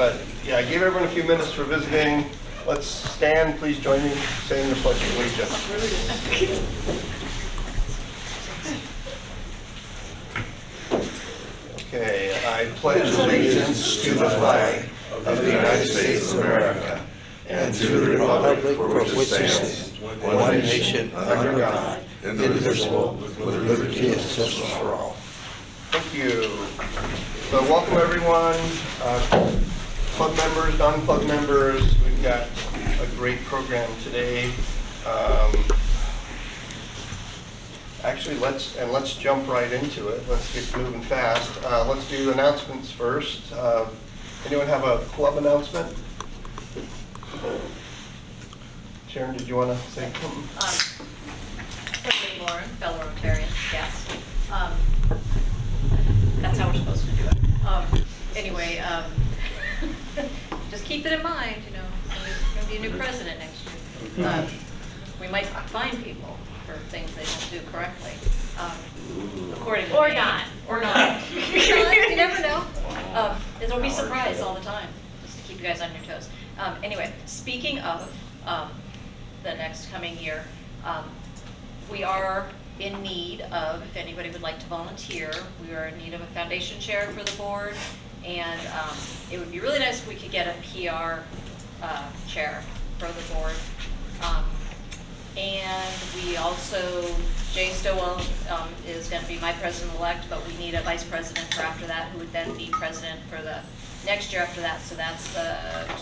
But yeah, I gave everyone a few minutes for visiting. Let's stand. Please join me saying the Pledge of Allegiance. Okay, I pledge allegiance to the flag of the United States of America and to the republic for which it stands, one nation under God, indivisible, with liberty and justice for all. Thank you. So welcome everyone, club members, non-club members. We've got a great program today. Actually, let's jump right into it. Let's get moving fast. Let's do announcements first. Anyone have a club announcement? Sharon, did you want to say something? Quickly, Lauren, fellow Rotarian, yes. That's how we're supposed to do it. Anyway, just keep it in mind, you know, there's going to be a new president next year. We might find people for things they don't do correctly, according to me. Or not. You never know. It'll be surprised all the time, just to keep you guys on your toes. Anyway, speaking of the next coming year, we are in need of, if anybody would like to volunteer, we are in need of a foundation chair for the board, and it would be really nice if we could get a PR chair for the board. And we also, Jay Stowell is going to be my president-elect, but we need a vice president for after that, who would then be president for the next year after that. So that's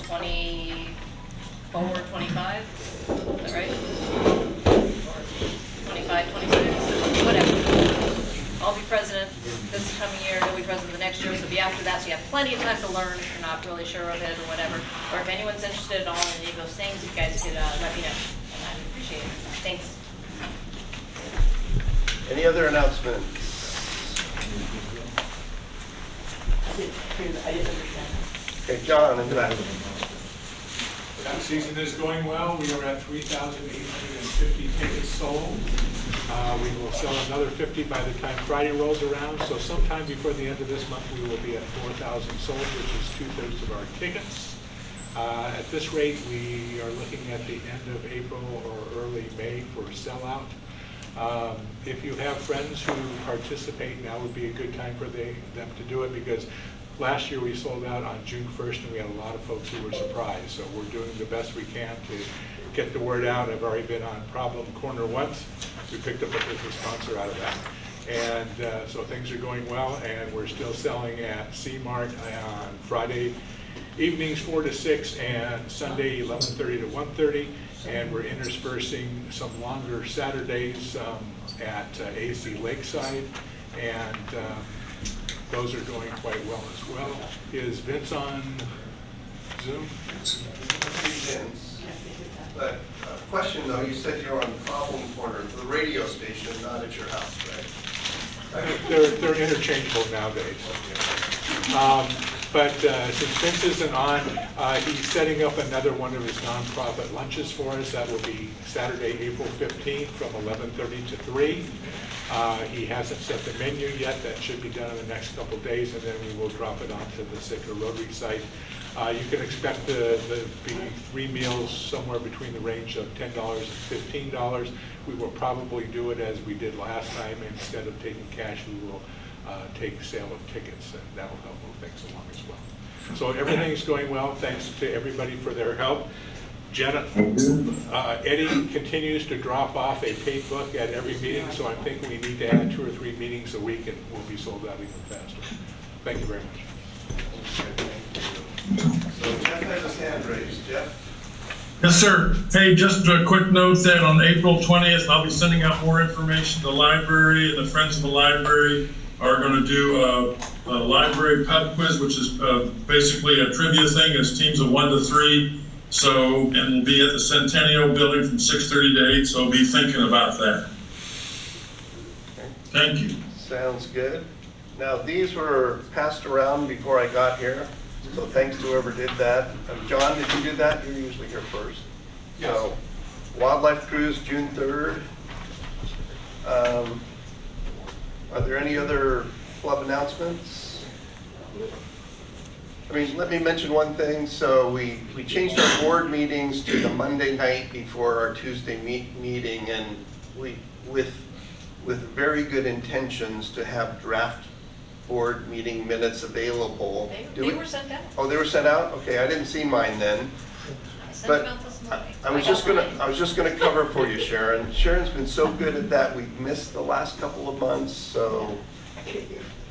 24, 25, is that right? 25, 26, whatever. I'll be president this coming year, he'll be president the next year, so it'll be after that, so you have plenty of time to learn if you're not really sure of it or whatever. Or if anyone's interested at all in any of those things, you guys could let me know. I appreciate it. Thanks. Any other announcements? I didn't understand. Okay, John, into that. That season is going well. We are at 3,850 tickets sold. We will sell another 50 by the time Friday rolls around. So sometime before the end of this month, we will be at 4,000 sold, which is 2/3 of our tickets. At this rate, we are looking at the end of April or early May for sellout. If you have friends who participate, now would be a good time for them to do it, because last year we sold out on June 1st and we had a lot of folks who were surprised. So we're doing the best we can to get the word out. I've already been on Problem Corner once. We picked up a business sponsor out of that. And so things are going well, and we're still selling at C-Mart on Friday evenings 4 to 6 and Sunday 11:30 to 1:30, and we're interspersing some longer Saturdays at AC Lakeside, and those are going quite well as well. Is Vince on Zoom? But question though, you said you're on Problem Corner, the radio station, not at your house, right? They're interchangeable nowadays. But since Vince isn't on, he's setting up another one of his nonprofit lunches for us. That will be Saturday, April 15th from 11:30 to 3. He hasn't set the menu yet. That should be done in the next couple of days, and then we will drop it onto the Sitka ROTARY site. You can expect the 3 meals somewhere between the range of $10 and $15. We will probably do it as we did last time. Instead of taking cash, we will take sale of tickets, and that will help move things along as well. So everything's going well. Thanks to everybody for their help. Jenna, Eddie continues to drop off a paid book at every meeting, so I think we need to add 2 or 3 meetings a week, and we'll be sold out even faster. Thank you very much. So Jeff has his hand raised. Jeff? Yes, sir. Hey, just a quick note that on April 20th, I'll be sending out more information. The library and the Friends of the Library are going to do a library pub quiz, which is basically a trivia thing. It's teams of 1 to 3. So, and we'll be at the Centennial Building from 6:30 to 8. So be thinking about that. Thank you. Sounds good. Now, these were passed around before I got here, so thanks to whoever did that. John, did you do that? You're usually here first. Yes. So, Wildlife Cruise, June 3rd. Are there any other club announcements? I mean, let me mention one thing. So we changed our board meetings to the Monday night before our Tuesday meeting, and we, with very good intentions to have draft board meeting minutes available. They were sent out. Oh, they were sent out? Okay, I didn't see mine then. I sent But them out this morning. I was just gonna cover for you, Sharon. Sharon's been so good at that. We've missed the last couple of months, so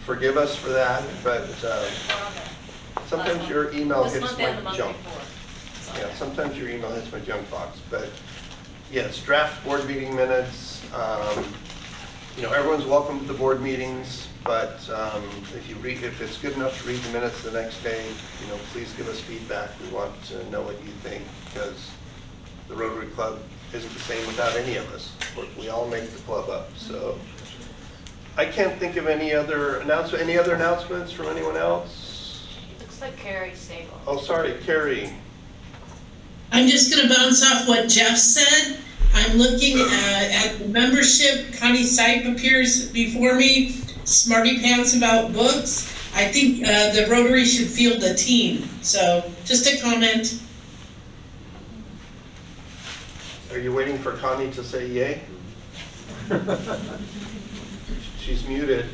forgive us for that. But sometimes your email This hits month and the my month junk. before. So- Yeah, sometimes your email hits my junk box. But yes, draft board meeting minutes. You know, everyone's welcome to the board meetings, but if it's good enough to read the minutes the next day, you know, please give us feedback. We want to know what you think, because the Rotary Club isn't the same without any of us. We all make the club up, so. I can't think of any other announcements from anyone else? Looks like Carrie Sable. Oh, sorry, Carrie. I'm just going to bounce off what Jeff said. I'm looking at the membership. Connie Sipe appears before me. Smarty pants about books. I think the Rotary should field a team. So just a comment. Are you waiting for Connie to say yay? She's muted.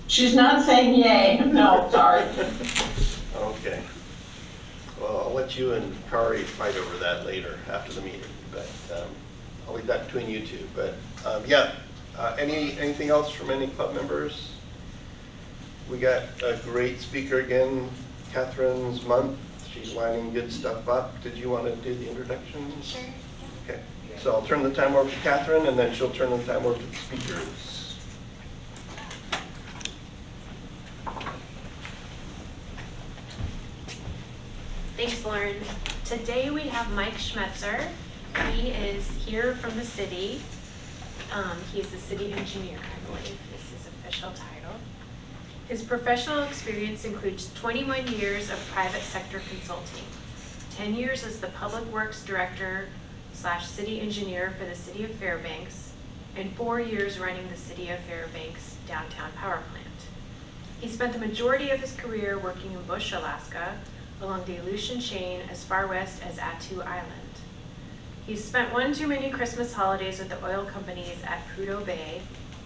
She's not saying yay. No, sorry. Okay. Well, I'll let you and Kari fight over that later after the meeting, but I'll leave that between you two. But yeah, anything else from any club members? We got a great speaker again, Catherine's month. She's lining good stuff up. Did you want to do the introductions? Sure. Okay. So I'll turn the time over to Catherine, and then she'll turn the time over to the speakers. Thanks, Lauren. Today we have Mike Schmetzer. He is here from the city. He is the city engineer, I believe is his official title. His professional experience includes 21 years of private sector consulting, 10 years as the public works director / city engineer for the city of Fairbanks, and 4 years running the city of Fairbanks downtown power plant. He spent the majority of his career working in Bush, Alaska, along the Aleutian chain as far west as Attu Island. He's spent one too many Christmas holidays with the oil companies at Prudhoe Bay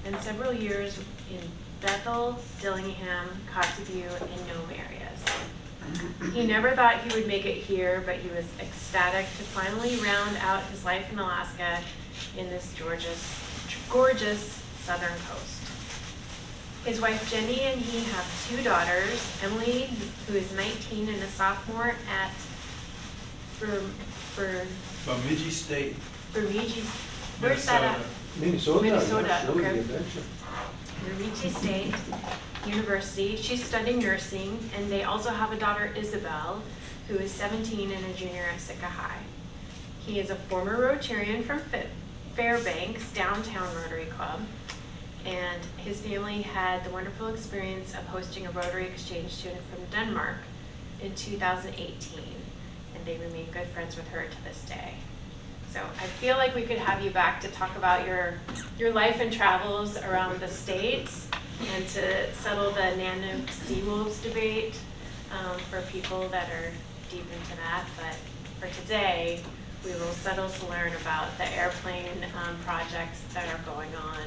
and several years in Bethel, Dillingham, Kotzebue, and Nome areas. He never thought he would make it here, but he was ecstatic to finally round out his life in Alaska in this gorgeous southern coast. His wife Jenny and he have 2 daughters, Emily, who is 19 and a sophomore at Bemidji State. Bemidji. Where's that at? Minnesota, okay. Bemidji State University. She's studying nursing, and they also have a daughter, Isabel, who is 17 and a junior at Sitka High. He is a former Rotarian from Fairbanks Downtown Rotary Club, and his family had the wonderful experience of hosting a Rotary exchange student from Denmark in 2018, and they remain good friends with her to this day. So I feel like we could have you back to talk about your life and travels around the states and to settle the Nanook Seawolves debate for people that are deep into that. But for today, we will settle to learn about the airplane projects that are going on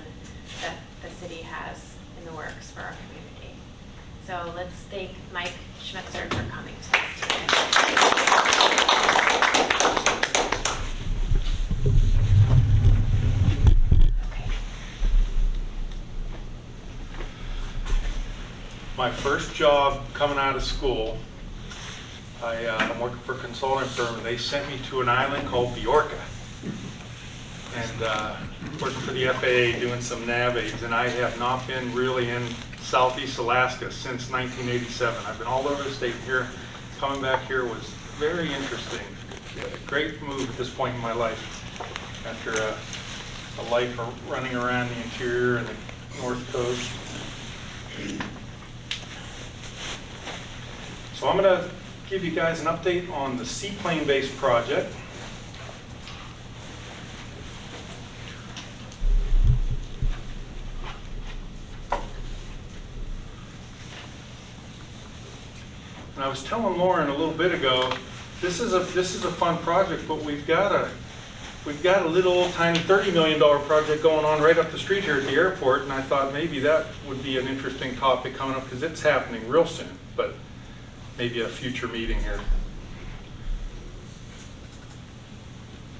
that the city has in the works for our community. So let's thank Mike Schmetzer for coming to us today. My first job coming out of school, I'm working for a consulting firm, and they sent me to an island called Bjorka. And working for the FAA doing some nav aids, and I have not been really in Southeast Alaska since 1987. I've been all over the state here. Coming back here was very interesting. A great move at this point in my life after a life of running around the interior and the North Coast. So I'm going to give you guys an update on the seaplane-based project. And I was telling Lauren a little bit ago, this is a fun project, but we've got a little old tiny $30 million project going on right up the street here at the airport, and I thought maybe that would be an interesting topic coming up because it's happening real soon, but maybe a future meeting here.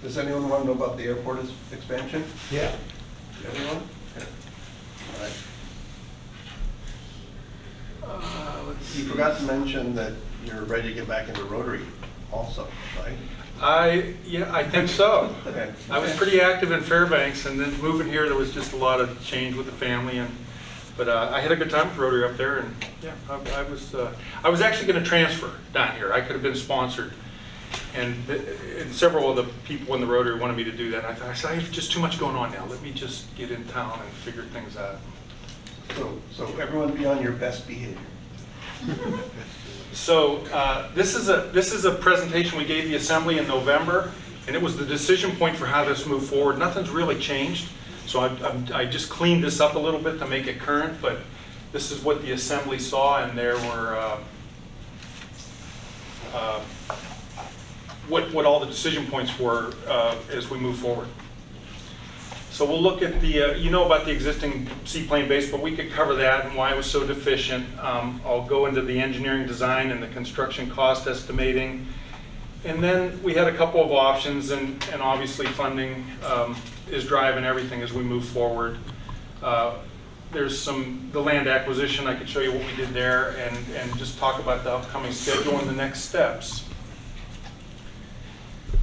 Does anyone want to know about the airport expansion? Yeah. Anyone? Okay. All right. You forgot to mention that you're ready to get back into Rotary also, right? I think so. Okay. I was pretty active in Fairbanks, and then moving here, there was just a lot of change with the family, but I had a good time with Rotary up there, and yeah, I was actually going to transfer down here. I could have been sponsored, and several of the people in the Rotary wanted me to do that. I thought, I have just too much going on now. Let me just get in town and figure things out. So everyone be on your best behavior. So this is a presentation we gave the Assembly in November, and it was the decision point for how this moved forward. Nothing's really changed, so I just cleaned this up a little bit to make it current, but this is what the Assembly saw, and there were what all the decision points were as we move forward. So we'll look at the, you know about the existing seaplane base, but we could cover that and why it was so deficient. I'll go into the engineering design and the construction cost estimating. And then we had a couple of options, and obviously funding is driving everything as we move forward. There's the land acquisition. I could show you what we did there and just talk about the upcoming schedule and the next steps.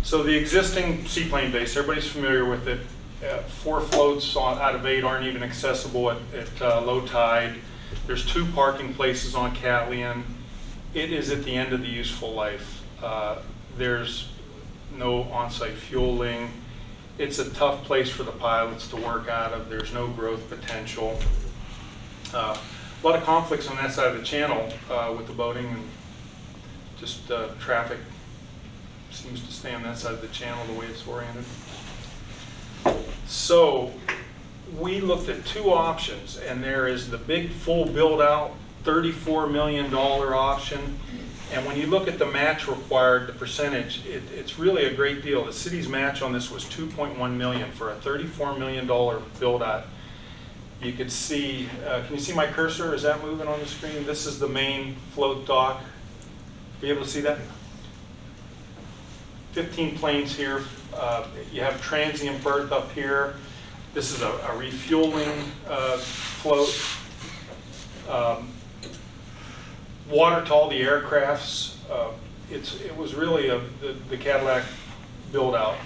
So the existing seaplane base, everybody's familiar with it. 4 floats out of 8 aren't even accessible at low tide. There's 2 parking places on Catlean. It is at the end of the useful life. There's no on-site fueling. It's a tough place for the pilots to work out of. There's no growth potential. A lot of conflicts on that side of the channel with the boating, and just traffic seems to stay on that side of the channel the way it's oriented. So we looked at 2 options, and there is the big full build-out $34 million option. And when you look at the match required, the percentage, it's really a great deal. The city's match on this was $2.1 million for a $34 million build-out. You could see, can you see my cursor? Is that moving on the screen? This is the main float dock. Be able to see that? 15 planes here. You have transient berth up here. This is a refueling float. Water to all the aircrafts. It was really the Cadillac build out.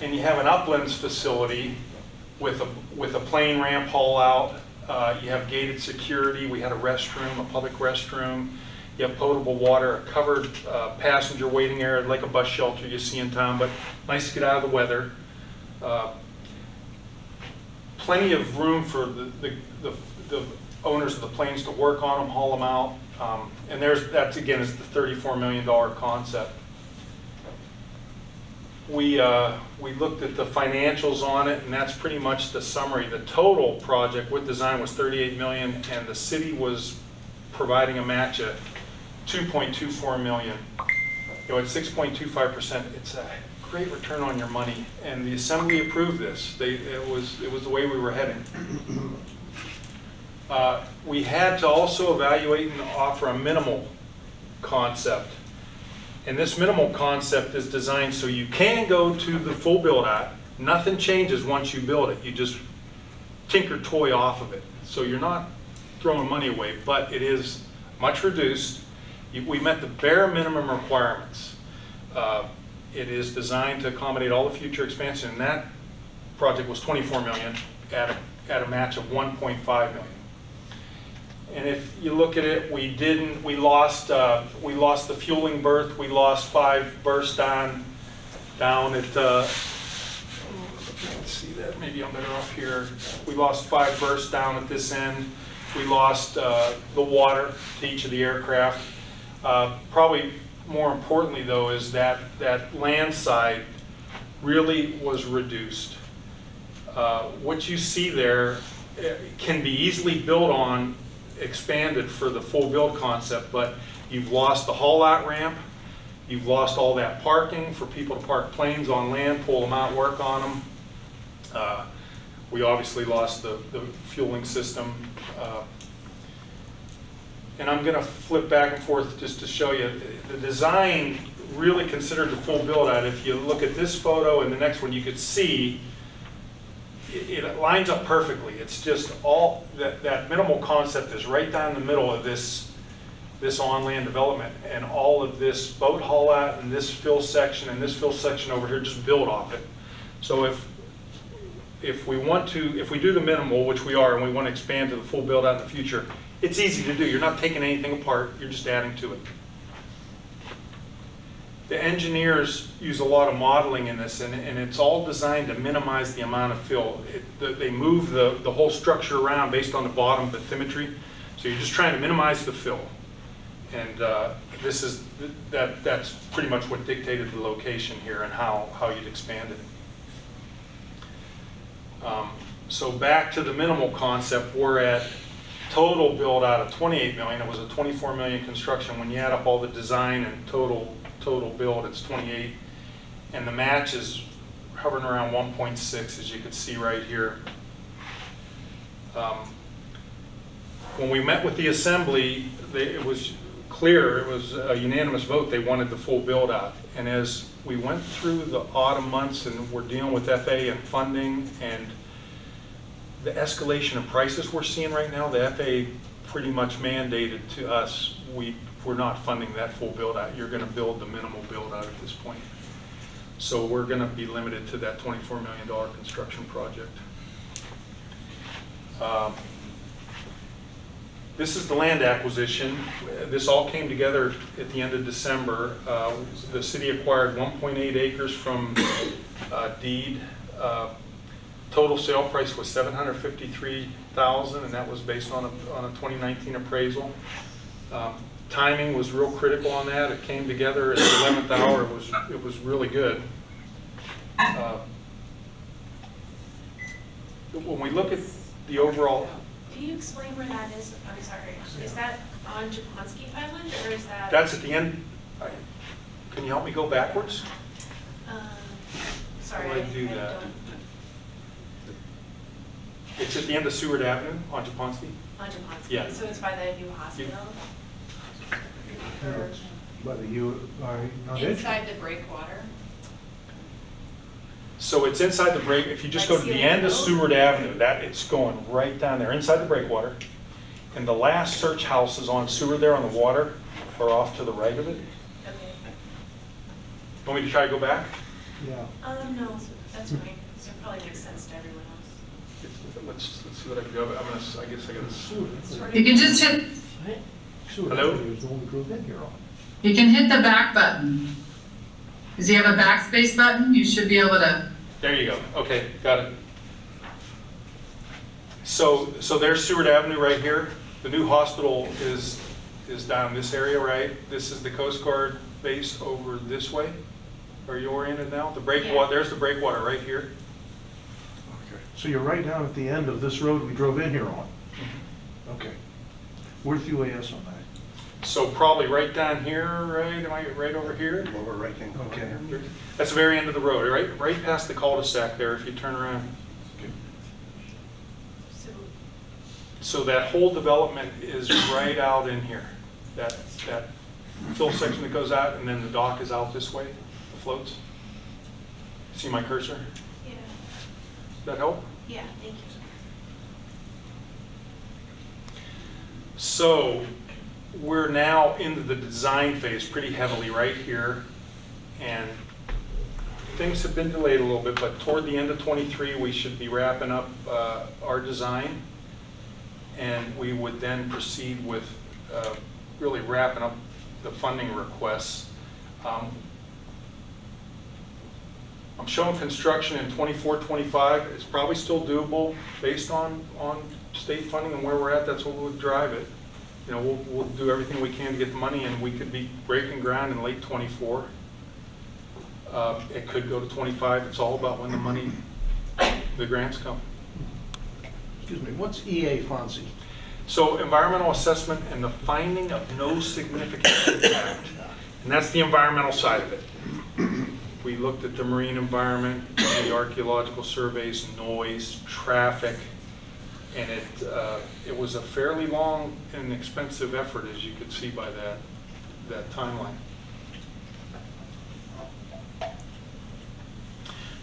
And you have an uplands facility with a plane ramp haul out. You have gated security. We had a restroom, a public restroom. You have potable water, a covered passenger waiting area, like a bus shelter you see in town, but nice to get out of the weather. Plenty of room for the owners of the planes to work on them, haul them out. And that again is the $34 million concept. We looked at the financials on it, and that's pretty much the summary. The total project with design was $38 million, and the city was providing a match at $2.24 million. You know, at 6.25%, it's a great return on your money, and the Assembly approved this. It was the way we were heading. We had to also evaluate and offer a minimal concept. And this minimal concept is designed so you can go to the full build out. Nothing changes once you build it. You just tinker toy off of it. So you're not throwing money away, but it is much reduced. We met the bare minimum requirements. It is designed to accommodate all the future expansion, and that project was $24 million at a match of $1.5 million. And if you look at it, we lost the fueling berth. We lost 5 berths down at, let's see that, maybe I'm better off here. We lost 5 berths down at this end. We lost the water to each of the aircraft. Probably more importantly though is that land side really was reduced. What you see there can be easily built on, expanded for the full build concept, but You've lost the haul out ramp. You've lost all that parking for people to park planes on land, pull them out, work on them. We obviously lost the fueling system. And I'm going to flip back and forth just to show you. The design really considered the full build out. If you look at this photo and the next one, you could see it lines up perfectly. It's just all, that minimal concept is right down the middle of this on-land development, and all of this boat haul out and this fill section and this fill section over here just build off it. So if we do the minimal, which we are, and we want to expand to the full build out in the future, it's easy to do. You're not taking anything apart, you're just adding to it. The engineers use a lot of modeling in this, and it's all designed to minimize the amount of fill. They move the whole structure around based on the bottom bathymetry, so you're just trying to minimize the fill. And that's pretty much what dictated the location here and how you'd expand it. So back to the minimal concept, we're at total build out of 28 million. It was a 24 million construction. When you add up all the design and total build, it's 28. And the match is hovering around 1.6, as you can see right here. When we met with the assembly, it was clear, it was a unanimous vote, they wanted the full build out. And as we went through the autumn months and we're dealing with FAA and funding and the escalation of prices we're seeing right now, the FAA pretty much mandated to us, we're not funding that full build out. You're going to build the minimal build out at this point. So we're going to be limited to that $24 million construction project. This is the land acquisition. This all came together at the end of December. The city acquired 1.8 acres from deed. Total sale price was $753,000, and that was based on a 2019 appraisal. Timing was real critical on that. It came together at the 11th hour. It was really good. When we look at the overall. Can you explain where that is? I'm sorry. Is that on Japonski Island, or is that? That's at the end. Can you help me go backwards? Sorry, How do I do that? It's at the end of Seward Avenue on Japonski. On Japonski. Yeah. So it's by the new hospital. Inside the breakwater. So it's inside the break. If you just go to the end of Seward Avenue, it's going right down there, inside the breakwater. And the last search houses on Seward there on the water are off to the right of it. Okay. Want me to try to go back? Yeah. No, that's fine. So it probably makes sense to everyone else. Let's see what I can do. I guess I got to. You can just hit, Hello? you can hit the back button. Does he have a backspace button? You should be able to. There you go. Okay, got it. So there's Seward Avenue right here. The new hospital is down this area, right? This is the Coast Guard base over this way. Are you oriented now? The breakwater. Yeah. There's the breakwater right here. Okay. So you're right down at the end of this road we drove in here on? Okay. Where's UAS on that? So probably right down here, right? Am I right over here? Lower right hand corner. Okay. That's the very end of the road, right past the cul-de-sac there. If you turn around. Okay. So that whole development is right out in here. That fill section that goes out, and then the dock is out this way. The floats. See my cursor? Yeah. Does that help? Yeah. Thank you. So we're now into the design phase pretty heavily right here, and things have been delayed a little bit, but toward the end of 23 we should be wrapping up our design, and we would then proceed with really wrapping up the funding requests. I'm showing construction in 24-25. It's probably still doable based on state funding and where we're at. That's what would drive it. You know, we'll do everything we can to get the money, and we could be breaking ground in late 24. It could go to 25. It's all about when the grants come. Excuse me, what's EA Fonzie? So environmental assessment and the finding of no significant impact. And that's the environmental side of it. We looked at the marine environment, the archaeological surveys, noise, traffic, and it was a fairly long and expensive effort, as you could see by that timeline.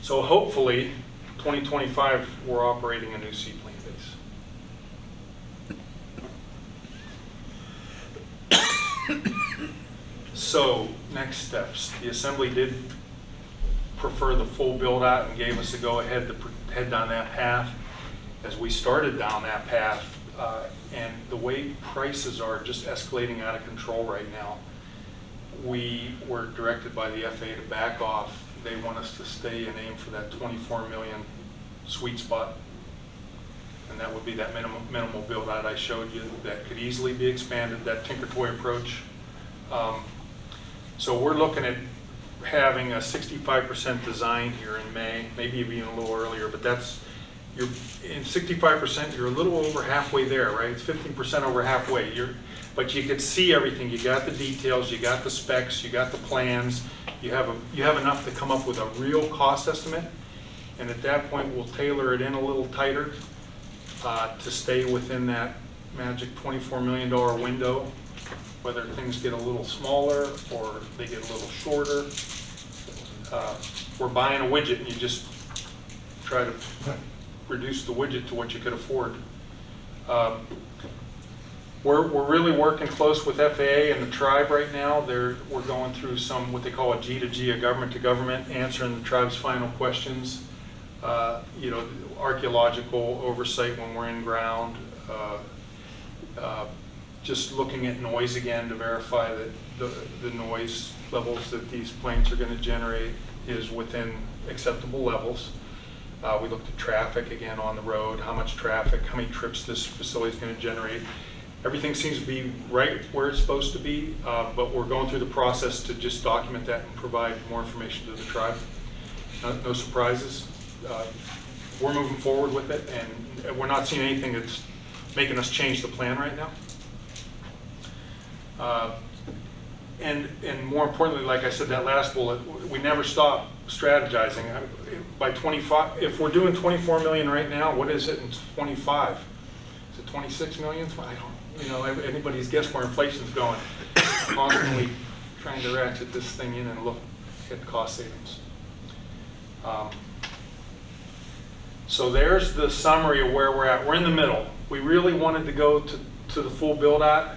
So hopefully, 2025, we're operating a new seaplane base. So, next steps. The Assembly did prefer the full build out and gave us a go-ahead to head down that path. As we started down that path, and the way prices are just escalating out of control right now, we were directed by the FAA to back off. They want us to stay and aim for that 24 million sweet spot. And that would be that minimal build out I showed you that could easily be expanded, that Tinker Toy approach. So we're looking at having a 65% design here in May, maybe even a little earlier, but that's, you're in 65%, you're a little over halfway there, right? It's 15% over halfway. But you could see everything. You got the details, you got the specs, you got the plans. You have enough to come up with a real cost estimate, and at that point we'll tailor it in a little tighter to stay within that magic $24 million window, whether things get a little smaller or they get a little shorter. We're buying a widget and you just try to reduce the widget to what you could afford. We're really working close with FAA and the tribe right now. We're going through some, what they call a G2G, a government to government, answering the tribe's final questions. Archaeological oversight when we're in ground. Just looking at noise again to verify that the noise levels that these planes are going to generate is within acceptable levels. We looked at traffic again on the road, how much traffic, how many trips this facility is going to generate. Everything seems to be right where it's supposed to be, but we're going through the process to just document that and provide more information to the tribe. No surprises. We're moving forward with it, and we're not seeing anything that's making us change the plan right now. And more importantly, like I said, that last bullet, we never stop strategizing. By 25, if we're doing 24 million right now, what is it in 25? Is it 26 million? I don't, anybody's guess where inflation's going. Constantly trying to ratchet this thing in and look at cost savings. So there's the summary of where we're at. We're in the middle. We really wanted to go to the full build out.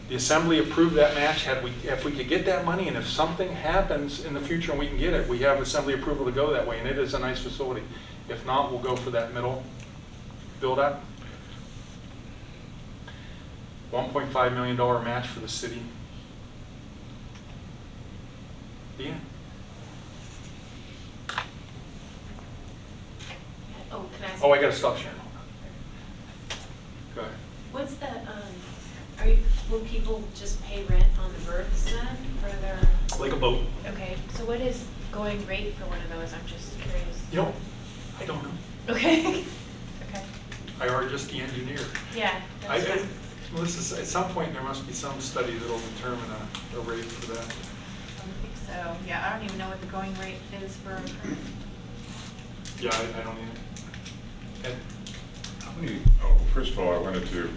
The Assembly approved that match. If we could get that money, and if something happens in the future and we can get it, we have Assembly approval to go that way, and it is a nice facility. If not, we'll go for that middle build out. $1.5 million match for the city. Yeah. Oh, can I ask? Oh, I gotta stop sharing. Go ahead. What's the, will people just pay rent on the berths then for their? Like a boat. Okay, so what is going rate for one of those? I'm just curious. I don't know. Okay. Okay. I are just the engineer. Yeah. That's fine. Melissa, at some point there must be some study that'll determine a rate for that. I think so. Yeah, I don't even know what the going rate is for. Yeah, I don't either. Ed? First of all, I wanted to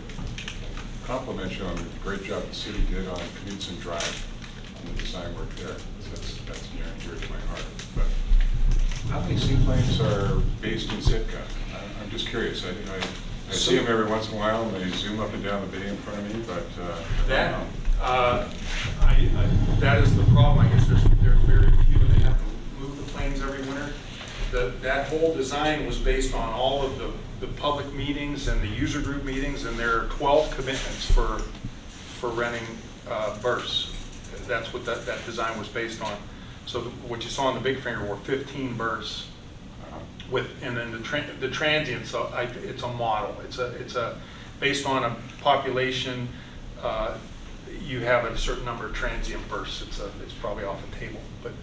compliment you on the great job the city did on Knudsen Drive on the design work there. That's near and dear to my heart. But how many seaplanes are based in Sitka? I'm just curious. I see them every once in a while and they zoom up and down the bay in front of me, but that is the problem. I guess there's very few and they have to move the planes every winter. That whole design was based on all of the public meetings and the user group meetings, and there are 12 commitments for renting berths. That's what that design was based on. So what you saw on the big finger were 15 berths and then the transient. So it's a model. It's a based on a population. You have a certain number of transient berths. It's probably off the table, but.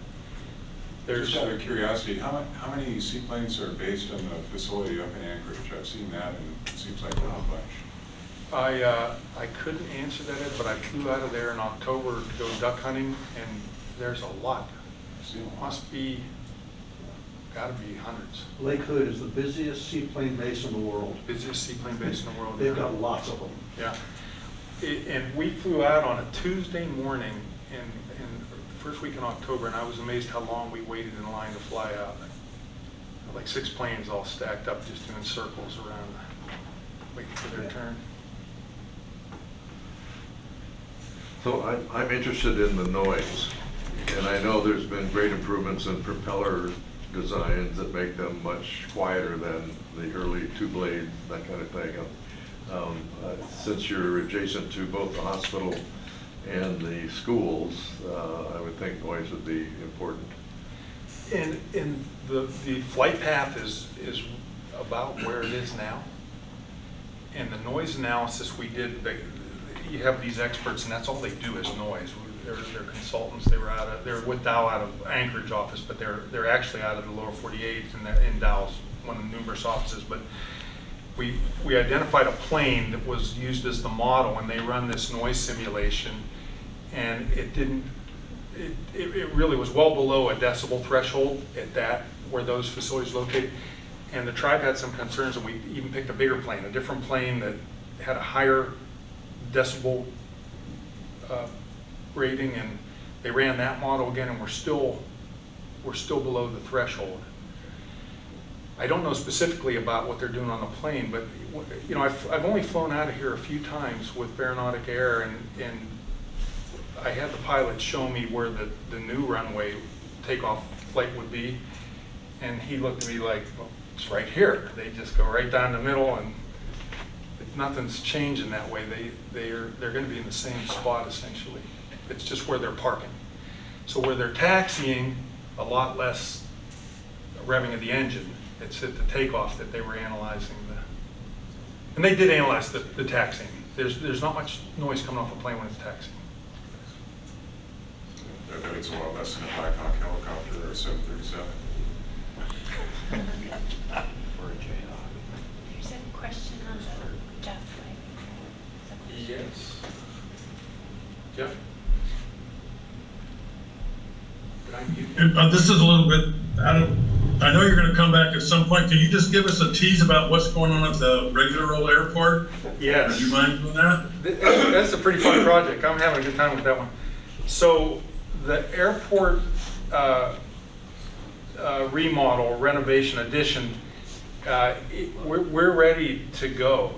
Just out of curiosity, how many seaplanes are based on the facility up in Anchorage? I've seen that, and it seems like a whole bunch. I couldn't answer that, Ed, but I flew out of there in October to go duck hunting, and there's a lot. Must be, gotta be hundreds. Lake Hood is the busiest seaplane base in the world. Busiest seaplane base in the world. They've got lots of them. Yeah. And we flew out on a Tuesday morning in the first week in October, and I was amazed how long we waited in line to fly out. Like 6 planes all stacked up, just doing circles around, waiting for their turn. So I'm interested in the noise, and I know there's been great improvements in propeller designs that make them much quieter than the early 2-blade, that kind of thing. Since you're adjacent to both the hospital and the schools, I would think noise would be important. And the flight path is about where it is now. And the noise analysis we did, you have these experts, and that's all they do is noise. They're consultants. They're with Dow out of Anchorage office, but they're actually out of the lower 48 in Dow's one of the numerous offices. But we identified a plane that was used as the model, and they run this noise simulation, and it really was well below a decibel threshold at that, where those facilities are located. And the tribe had some concerns, and we even picked a bigger plane, a different plane that had a higher decibel rating, and they ran that model again, and we're still below the threshold. I don't know specifically about what they're doing on the plane, but you know, I've only flown out of here a few times with Baronautic Air, and I had the pilot show me where the new runway takeoff flight would be, and he looked at me like, well, it's right here. They just go right down the middle, and nothing's changing that way. They're going to be in the same spot essentially. It's just where they're parking. So where they're taxiing, a lot less revving of the engine. It's at the takeoff that they were analyzing and they did analyze the taxiing. There's not much noise coming off a plane when it's taxiing. I bet it's a lot less than a Black Hawk helicopter or a 737. There's a question on Jeff, right? Yes. Jeff? Did I mute you? This is a little bit, I know you're going to come back at some point. Can you just give us a tease about what's going on at the regular old airport? Yes. Would you mind doing that? That's a pretty fun project. I'm having a good time with that one. So the airport remodel, renovation, addition, we're ready to go.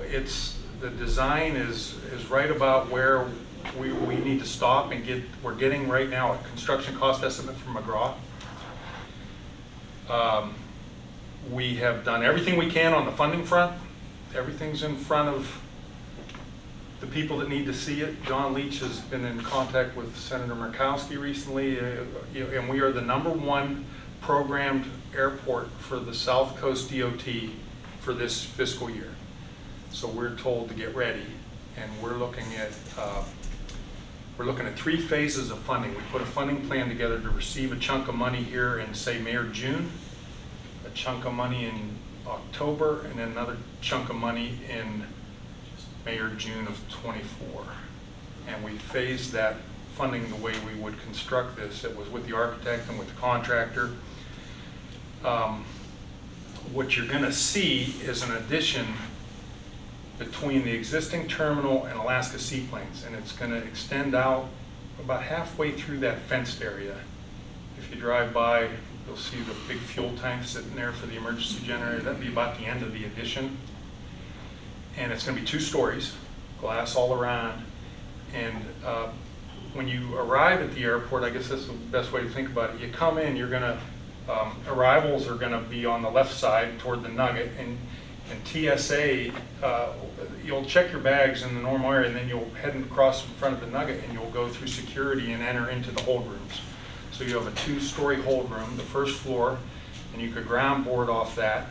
The design is right about where we need to stop and get. We're getting right now a construction cost estimate from McGraw. We have done everything we can on the funding front. Everything's in front of the people that need to see it. John Leach has been in contact with Senator Murkowski recently, and we are the #1 programmed airport for the South Coast DOT for this fiscal year. So we're told to get ready, and we're looking at 3 phases of funding. We put a funding plan together to receive a chunk of money here in, say, May or June, a chunk of money in October, and then another chunk of money in May or June of '24. And we phased that funding the way we would construct this. It was with the architect and with the contractor. What you're going to see is an addition between the existing terminal and Alaska Seaplanes, and it's going to extend out about halfway through that fenced area. If you drive by, you'll see the big fuel tank sitting there for the emergency generator. That'll be about the end of the addition. And it's going to be 2 stories, glass all around. And when you arrive at the airport, I guess that's the best way to think about it. You come in, you're going to, arrivals are going to be on the left side toward the Nugget, and TSA, you'll check your bags in the normal area, and then you'll head across in front of the Nugget, and you'll go through security and enter into the hold rooms. So you have a 2-story hold room, the first floor, and you could ground board off that,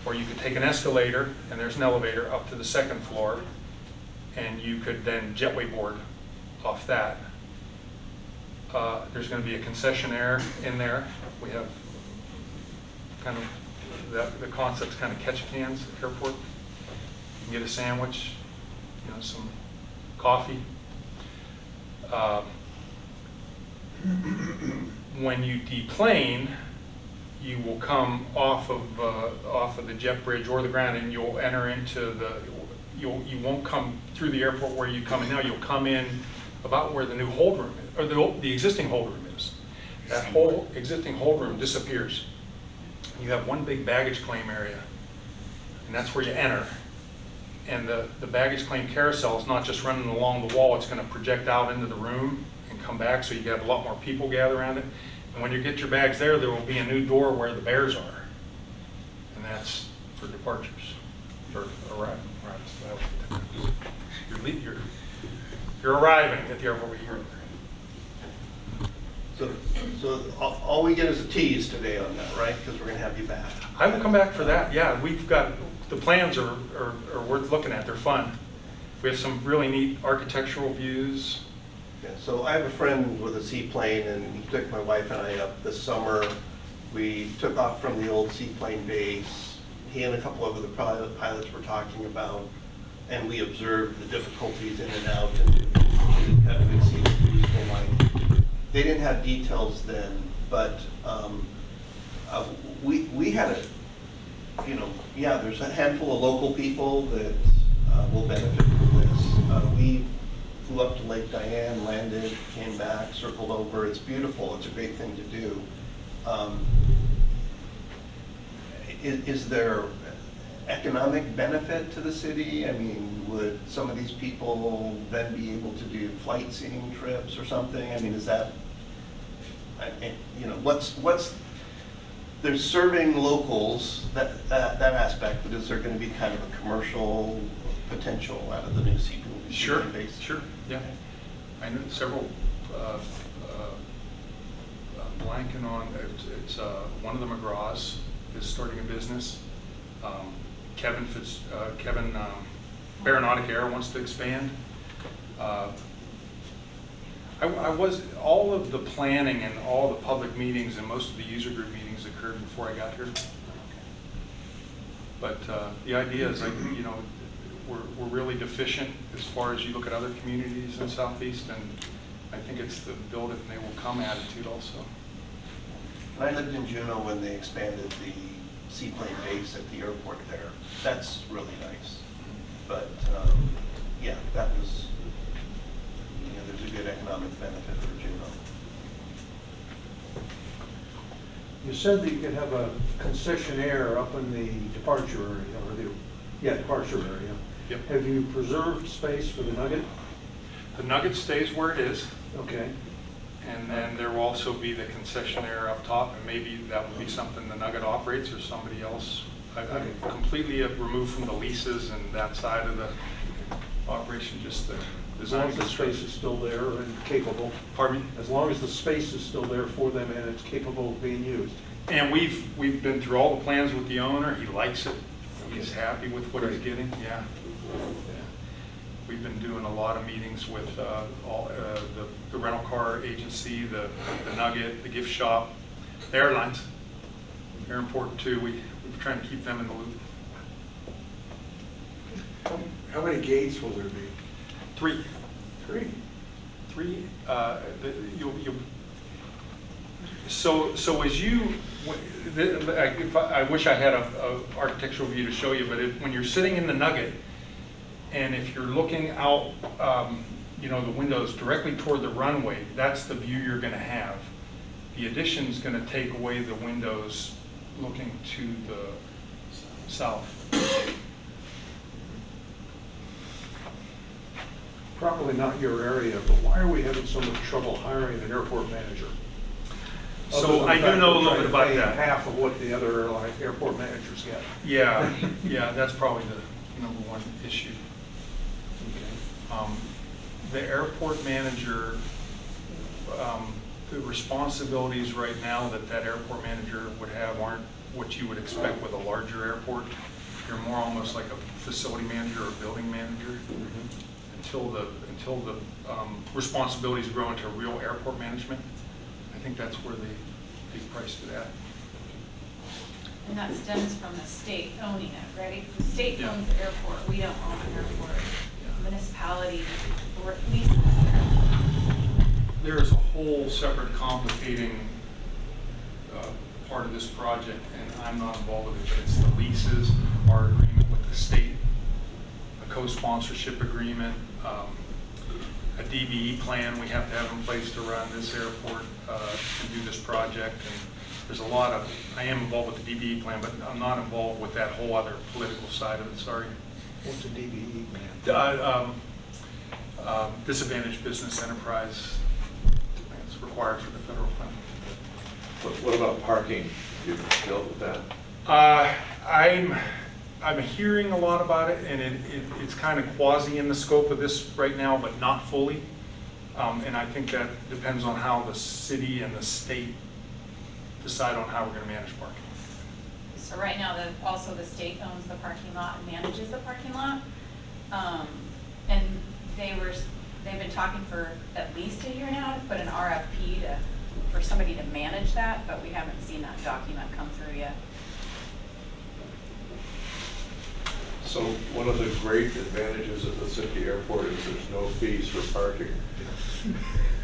or you could take an escalator, and there's an elevator up to the 2nd floor, and you could then jetway board off that. There's going to be a concessionaire in there. We have kind of the concept's kind of catch cans at the airport. You can get a sandwich, some coffee. When you deplane, you will come off of the jet bridge or the ground, and you'll enter into you won't come through the airport where you come in now. You'll come in about where the new hold room is, or the existing hold room is. That whole existing hold room disappears. You have one big baggage claim area, and that's where you enter. And the baggage claim carousel is not just running along the wall, it's going to project out into the room and come back, so you have a lot more people gather around it. And when you get your bags there will be a new door where the bears are. And that's for departures, for arriving. You're arriving at the airport where you're. So all we get is a tease today on that, right? Because we're going to have you back. I will come back for that. Yeah, we've got, the plans are worth looking at. They're fun. We have some really neat architectural views. Yeah, so I have a friend with a seaplane, and he took my wife and I up this summer. We took off from the old seaplane base. He and a couple of other pilots were talking about, and we observed the difficulties in and out, and kind of exceeded the useful life. They didn't have details then, but we had there's a handful of local people that will benefit from this. We flew up to Lake Diane, landed, came back, circled over. It's beautiful. It's a great thing to do. Is there economic benefit to the city? I mean, would some of these people then be able to do flight seeing trips or something? I mean, is that, what's they're serving locals, that aspect, but is there going to be kind of a commercial potential out of the new seaplane base? Sure, yeah. I know several, blanking on, it's one of the McGraws is starting a business. Kevin Aeronautic Air wants to expand. All of the planning and all the public meetings and most of the user group meetings occurred before I got here. But the idea is, we're really deficient as far as you look at other communities in Southeast, and I think it's the build it and they will come attitude also. And I lived in Juneau when they expanded the seaplane base at the airport there. That's really nice. But yeah, that was, there's a good economic benefit for Juneau. You said that you could have a concessionaire up in the departure area, departure area. Yep. Have you preserved space for the Nugget? The Nugget stays where it is. Okay. And then there will also be the concessionaire up top, and maybe that will be something the Nugget operates or somebody else. I'm completely removed from the leases and that side of the operation, just the As long design. as the space is still there and capable. Pardon me? As long as the space is still there for them and it's capable of being used. And we've been through all the plans with the owner. He likes it. He's happy with what he's getting. Yeah. We've been doing a lot of meetings with the rental car agency, the Nugget, the gift shop, the airlines. They're important too. We're trying to keep them in the loop. How many gates will there be? 3. 3. 3. So as you, I wish I had a architectural view to show you, but when you're sitting in the Nugget, and if you're looking out, the windows directly toward the runway, that's the view you're going to have. The addition's going to take away the windows looking to the south. Probably not your area, but why are we having so much trouble hiring an airport manager? So I do know a little bit about that. Half of what the other airport managers get. Yeah, that's probably the number one issue. The airport manager, the responsibilities right now that airport manager would have aren't what you would expect with a larger airport. You're more almost like a facility manager or building manager. Until the responsibilities grow into real airport management. I think that's where they priced it at. And that stems from the state owning it, right? The state owns the airport, we don't own an airport. municipality leases there? There's a whole separate complicating part of this project, and I'm not involved with it, but it's the leases, our agreement with the state, a co-sponsorship agreement, a DBE plan we have to have in place to run this airport and do this project. And there's a lot of, I am involved with the DBE plan, but I'm not involved with that whole other political side of it, sorry. What's a DBE, man? Disadvantaged business enterprise, it's required for the federal fund. What about parking? You dealt with that? I'm hearing a lot about it, and it's kind of quasi in the scope of this right now, but not fully. And I think that depends on how the city and the state decide on how we're going to manage parking. So right now, also the state owns the parking lot and manages the parking lot. And they've been talking for at least a year now to put an RFP for somebody to manage that, but we haven't seen that document come through yet. So one of the great advantages of the Sitka Airport is there's no fees for parking.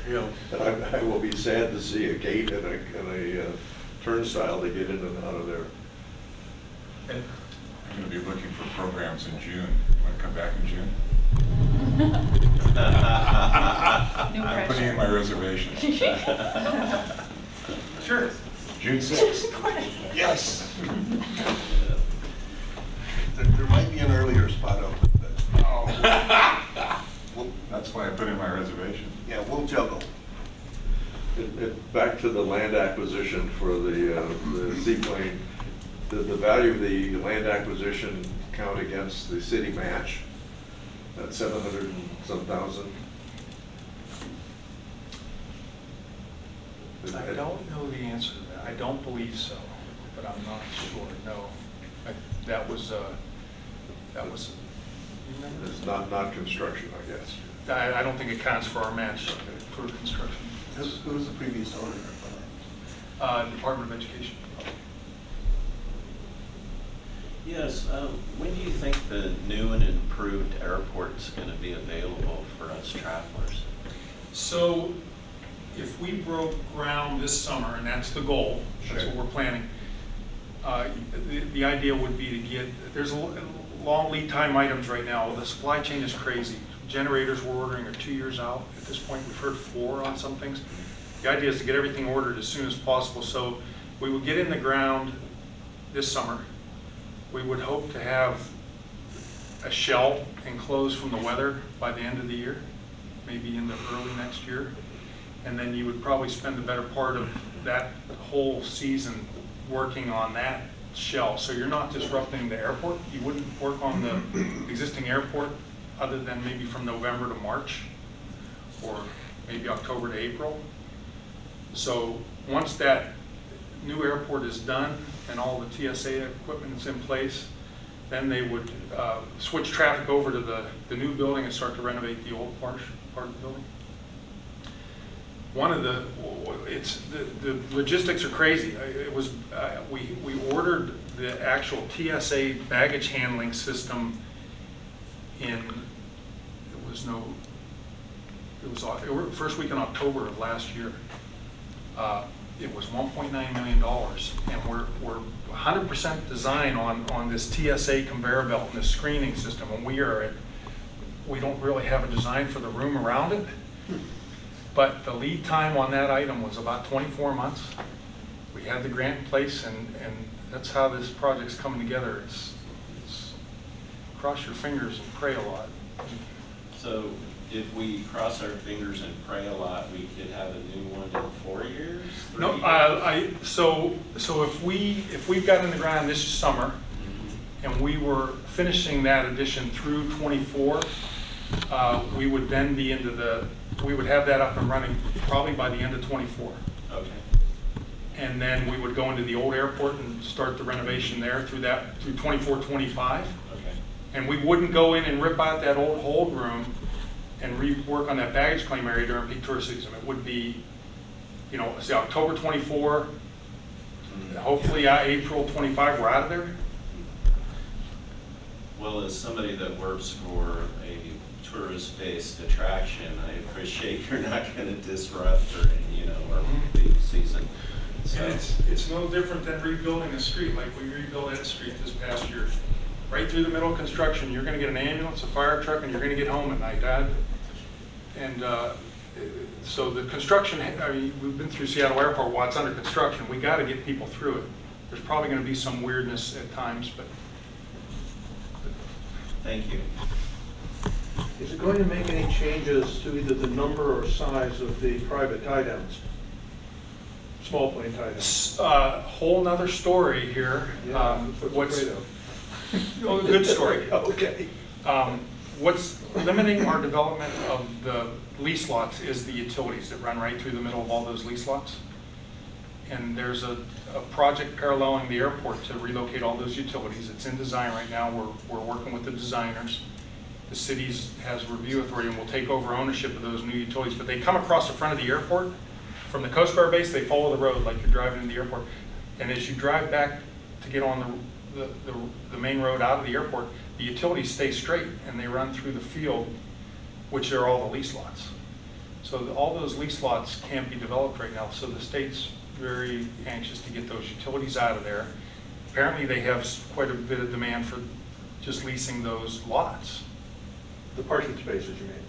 Yeah. And I will be sad to see a gate and a turnstile to get in and out of there. And I'm going to be looking for programs in June. You want to come back in June? No I'm putting in my reservation. sure. June 6th. Yes. There might be an earlier spot open, but That's why I put in my reservation. yeah, we'll juggle. Back to the land acquisition for the seaplane. Did the value of the land acquisition count against the city match? That 700 and some thousand? I don't know the answer to that. I don't believe so, but I'm not sure. No, that was. You remember? It's not construction, I guess. I don't think it counts for our match for construction. Who was the previous owner? Department of Education. Yes, when do you think the new and improved airport's going to be available for us travelers? So if we broke ground this summer, and that's the goal, that's Sure. what we're planning, the idea would be to get, there's long lead time items right now. The supply chain is crazy. Generators we're ordering are 2 years out. At this point, we've heard 4 on some things. The idea is to get everything ordered as soon as possible. So we would get in the ground this summer. We would hope to have a shell enclosed from the weather by the end of the year, maybe in the early next year. And then you would probably spend the better part of that whole season working on that shell. So you're not disrupting the airport. You wouldn't work on the existing airport other than maybe from November to March or maybe October to April. So once that new airport is done and all the TSA equipment is in place, then they would switch traffic over to the new building and start to renovate the old part of the building. One of the logistics are crazy. It was we ordered the actual TSA baggage handling system in first week in October of last year. It was $1.9 million, and we're 100% design on this TSA conveyor belt and this screening system, and we don't really have a design for the room around it. But the lead time on that item was about 24 months. We had the grant in place, and that's how this project's coming together. It's cross your fingers and pray a lot. So if we cross our fingers and pray a lot, we could have a new one in 4 years? 3 years? So if we've got in the ground this summer, and we were finishing that addition through 24, we would then be we would have that up and running probably by the end of 24. Okay. And then we would go into the old airport and start the renovation there through 24, 25. Okay. And we wouldn't go in and rip out that old hold room and rework on that baggage claim area during peak tourist season. It would be, say October 24, hopefully April 25, we're out of there. Well, as somebody that works for a tourist-based attraction. I appreciate you're not gonna disrupt or, our peak season. So, And it's no different than rebuilding a street, like we rebuilt Ed Street this past year. Right through the middle of construction, you're gonna get an ambulance, a fire truck, and you're gonna get home at night, Dad. And so the construction, I mean, we've been through Seattle Airport while it's under construction. We gotta get people through it. There's probably gonna be some weirdness at times, but. thank you. Is it going to make any changes to either the number or size of the private tie-downs? Small plane tie-downs? Whole nother story here. Yeah, that's what I'm afraid of. Oh, a good story. Okay. What's limiting our development of the lease lots is the utilities that run right through the middle of all those lease lots. And there's a project paralleling the airport to relocate all those utilities. It's in design right now. We're working with the designers. The city has review authority and will take over ownership of those new utilities. But they come across the front of the airport. From the Coast Guard base, they follow the road like you're driving in the airport. And as you drive back to get on the main road out of the airport, the utilities stay straight and they run through the field, which are all the lease lots. So all those lease lots can't be developed right now. So the state's very anxious to get those utilities out of there. Apparently they have quite a bit of demand for just leasing those lots. The parking spaces, you mean?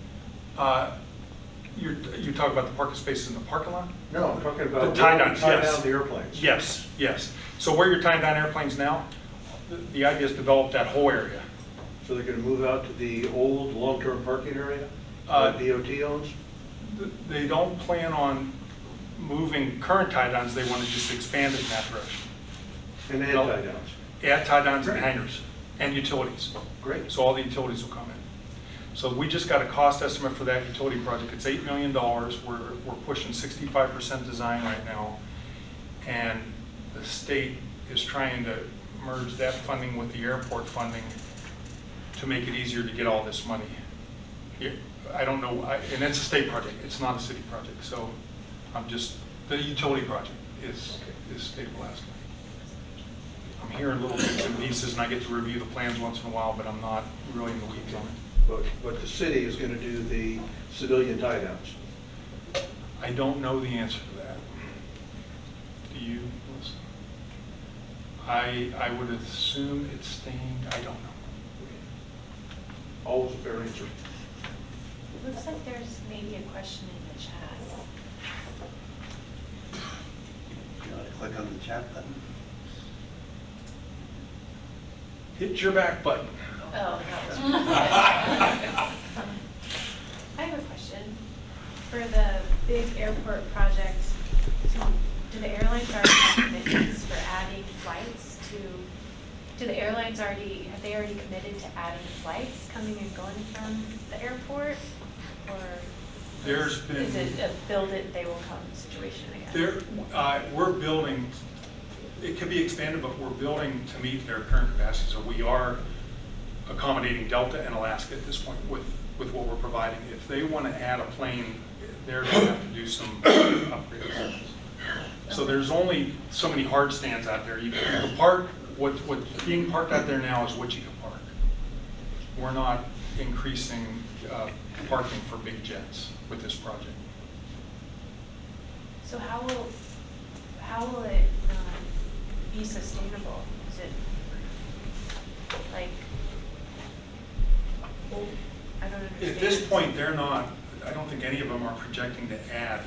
You talk about the parking spaces in the parking lot? No, I'm talking about The tie-downs, tie yes. down the airplanes. Yes, yes. So where you're tying down airplanes now, the idea is to develop that whole area. So they're going to move out to the old long-term parking area DOT that DOT owns? They don't plan on moving current tie-downs, they want to just expand it in that direction. And add tie-downs? Add tie-downs and Great. hangars and utilities. Great. So all the utilities will come in. So we just got a cost estimate for that utility project. It's $8 million. We're pushing 65% design right now. And the state is trying to merge that funding with the airport funding to make it easier to get all this money. I don't know, and it's a state project, it's not a city project. So I'm just, the utility project is state of Alaska. I'm hearing little bits and pieces and I get to review the plans once in a while, but I'm not really in the weeds on it. But the city is going to do the civilian tie-downs? I don't know the answer to that. Do you? I would assume it's staying, I don't know. Always a fair answer. It looks like there's maybe a question in the chat. You want to click on the chat button? Hit your back button. Oh, I have a question. For the big airport project, do the airlines already have commitments for adding flights have they already committed to adding flights coming and going from the airport? Or There's been. is it a build it, they will come situation again? We're building, it could be expanded, but we're building to meet their current capacity. So we are accommodating Delta and Alaska at this point with what we're providing. If they want to add a plane, they're going to have to do some upgrades. So there's only so many hard stands out there. You can park, what's being parked out there now is what you can park. We're not increasing parking for big jets with this project. So how will it be sustainable? Is it like, well, I don't understand. At this point, they're not, I don't think any of them are projecting to add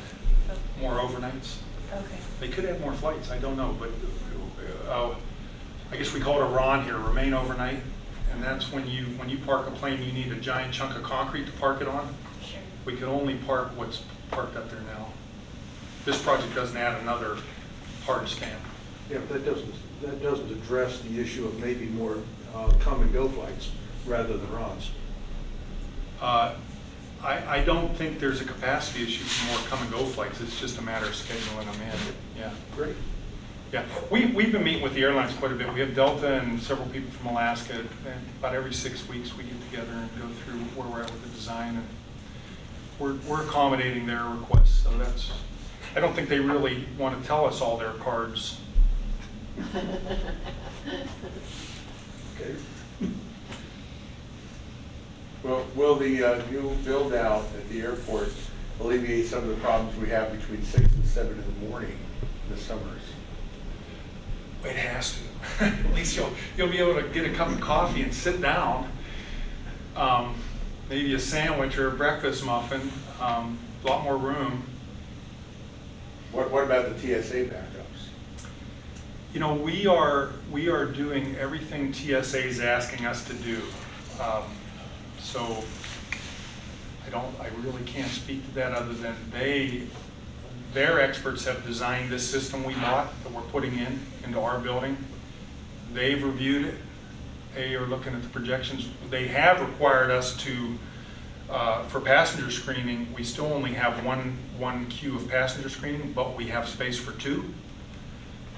more overnights. Okay. They could add more flights, I don't know, but I guess we call it a RON here, remain overnight. And that's when you park a plane, you need a giant chunk of concrete to park it on. Sure. We can only park what's parked up there now. This project doesn't add another hard stand. Yeah, but that doesn't address the issue of maybe more come and go flights rather than runs. I don't think there's a capacity issue for more come and go flights. It's just a matter of scheduling them in. Yeah. Great. Yeah, we've been meeting with the airlines quite a bit. We have Delta and several people from Alaska. And about every 6 weeks we get together and go through where we're at with the design. And we're accommodating their requests. So that's, I don't think they really want to tell us all their cards. Okay. Well, will the new build out at the airport alleviate some of the problems we have between 6 and 7 in the morning in the summers? It has to. At least you'll be able to get a cup of coffee and sit down. Maybe a sandwich or a breakfast muffin. A lot more room. What about the TSA backups? You know, we are doing everything TSA is asking us to do. So I really can't speak to that other than their experts have designed this system we bought that we're putting into our building. They've reviewed it. They are looking at the projections. They have required us to, for passenger screening, we still only have one queue of passenger screening, but we have space for 2.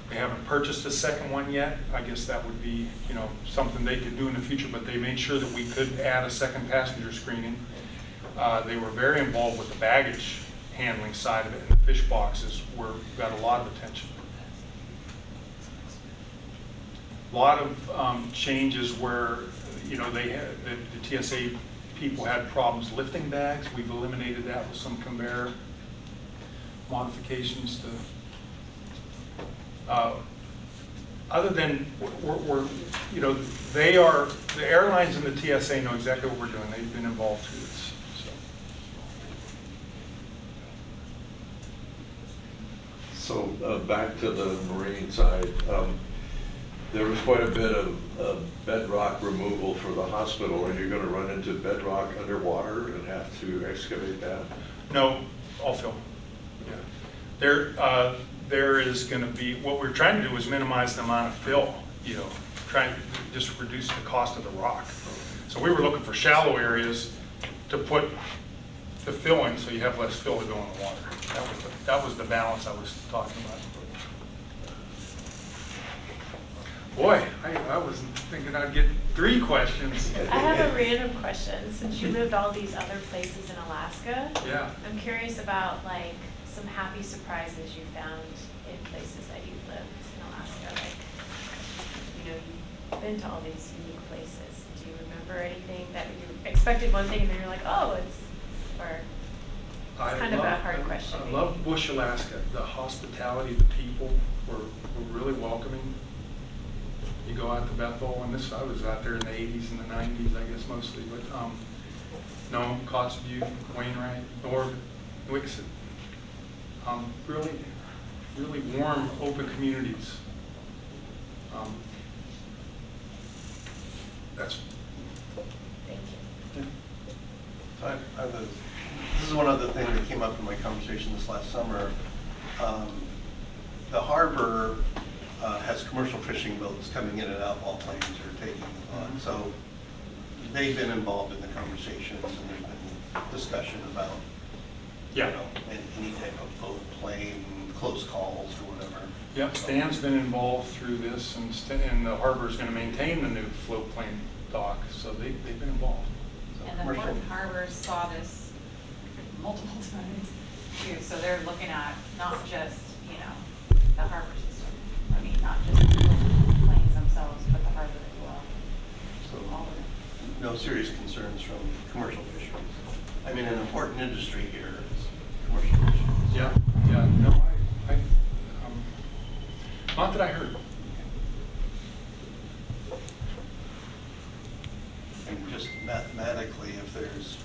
They haven't purchased a second one yet. I guess that would be, you know, something they could do in the future, but they made sure that we could add a second passenger screening. They were very involved with the baggage handling side of it, and the fish boxes got a lot of attention. A lot of changes where, you know, the TSA people had problems lifting bags. We've eliminated that with some conveyor modifications to. Other than you know, the airlines and the TSA know exactly what we're doing. They've been involved through this. So back to the marine side, there was quite a bit of bedrock removal for the hospital. Are you going to run into bedrock underwater and have to excavate that? No, all fill. Yeah. There is going to be, what we're trying to do is minimize the amount of fill, you know, trying to just reduce the cost of the rock. So we were looking for shallow areas to put the fill in so you have less fill to go in the water. That was the balance I was talking about. Boy, I wasn't thinking I'd get 3 questions. I have a random question. Since you lived all these other places in Alaska, Yeah. I'm curious about like some happy surprises you found in places that you've lived in Alaska. Like, you know, you've been to all these unique places. Do you remember anything that you expected one thing and then you're like, oh, it's kind of a hard question. I love Bush, Alaska. The hospitality, the people were really welcoming. You go out to Bethel, and I was out there in the 80s and the 90s, I guess mostly, but Nome, Kotzebue, Wainwright, Norb, Wixon. Really, really warm, open communities. That's. Thank you. This is one other thing that came up in my conversation this last summer. The harbor has commercial fishing boats coming in and out while planes are taking on. So they've been involved in the conversations, and there's been discussion about, you know, any type of boat, plane, close calls or whatever. Yep, Stan's been involved through this, and the harbor is going to maintain the new float plane dock, so they've been involved. And the Port and Harbor saw this multiple times too, so they're looking at not just, you know, the harbor system. I mean, not just the planes themselves, but the harbor as well. So all of it. no serious concerns from commercial fisheries. I mean, an important industry here is commercial fisheries. Yeah, no, not that I heard. And just mathematically, if there's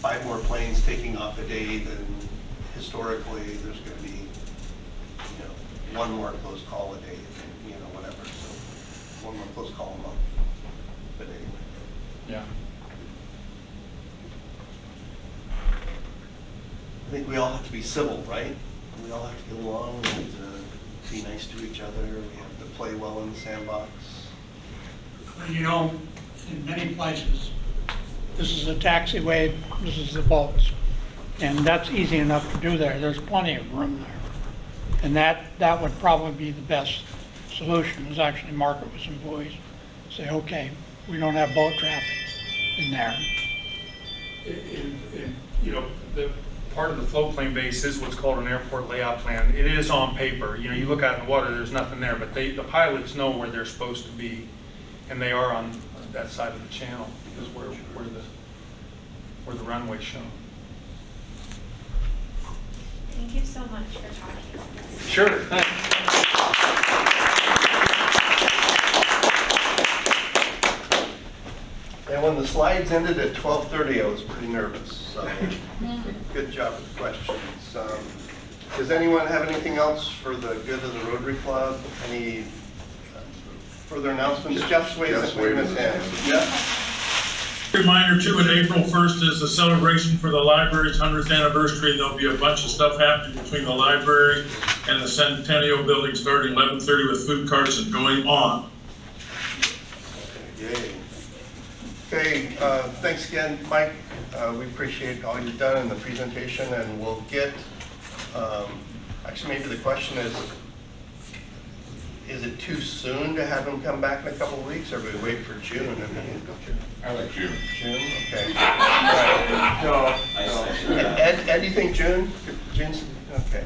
5 more planes taking off a day, then historically, there's going to be, you know, 1 more close call a day, you know, whatever. So 1 more close call a month. But anyway. Yeah. I think we all have to be civil, right? We all have to get along. We have to be nice to each other. We have to play well in the sandbox. You know, in many places, this is a taxiway, this is the boats. And that's easy enough to do there. There's plenty of room there. And that would probably be the best solution, is actually market with some buoys. Say, okay, we don't have boat traffic in there. You know, the part of the float plane base is what's called an airport layout plan. It is on paper. You know, you look out in the water, there's nothing there, but the pilots know where they're supposed to be, and they are on that side of the channel is where the or the runway shown. Thank you so much for talking. Sure. And when the slides ended at 12:30, I was pretty nervous, so good job with the questions. Does anyone have anything else for the good of the Rotary Club? Any further announcements? Jeff's waving his hand. Jeff? Reminder too, in April 1st is the celebration for the library's 100th anniversary. There'll be a bunch of stuff happening between the library and the Centennial Building starting 11:30 with food carts and going on. Yay. Okay, thanks again, Mike. We appreciate all you've done in the presentation, and we'll get, actually maybe the question is it too soon to have him come back in a couple of weeks, or do we wait for June? I like June. June, okay. All right. Ed, do you think June? June's, okay.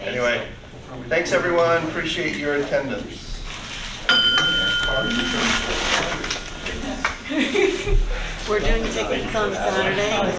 Anyway, thanks everyone, appreciate your attendance. We're doing tickets on Saturday.